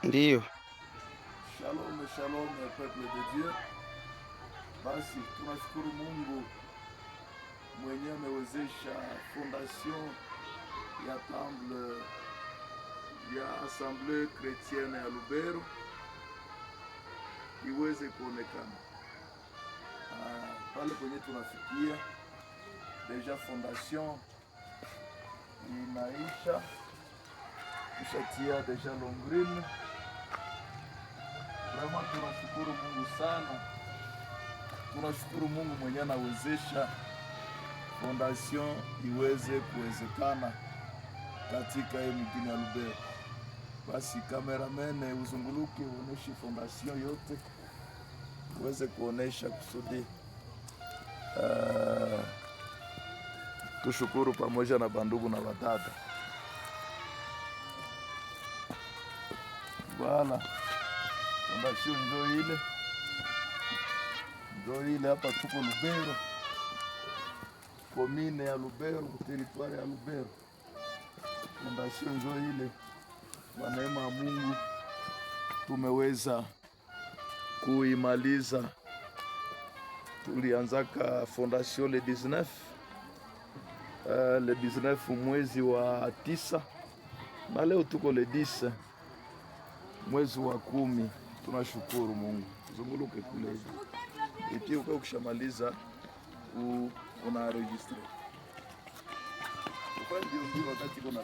Ndiyo. Shalom, shalom peuple de Dieu. Basi tunashukuru Mungu mwenye amewezesha fondation ya temple ya Assemblée Chrétienne ya Lubero iweze kuonekana. Pale kwenye tunafikia deja fondation inaisha, tushatia deja longrine. Vraiment tunashukuru Mungu sana, tunashukuru Mungu mwenye anawezesha fondation iweze kuwezekana katika hii mjini ya Lubero. Basi kameramene uzunguluke uoneshe fondation yote, uweze kuonesha kusudi tushukuru pamoja na bandugu na badada. Voilà. Fondation ndio ile hapa tuko Lubero, komine ya Lubero, territoire ya Lubero. Fondation ndio ile, kwa neema ya Mungu tumeweza kuimaliza. Tulianzaka fondation le 19 mwezi wa 9 na leo tuko le 10 mwezi wa 10. Tunashukuru Mungu. Zunguluke kule eti uko kushamaliza una registre. Kwa ndio wakati kuna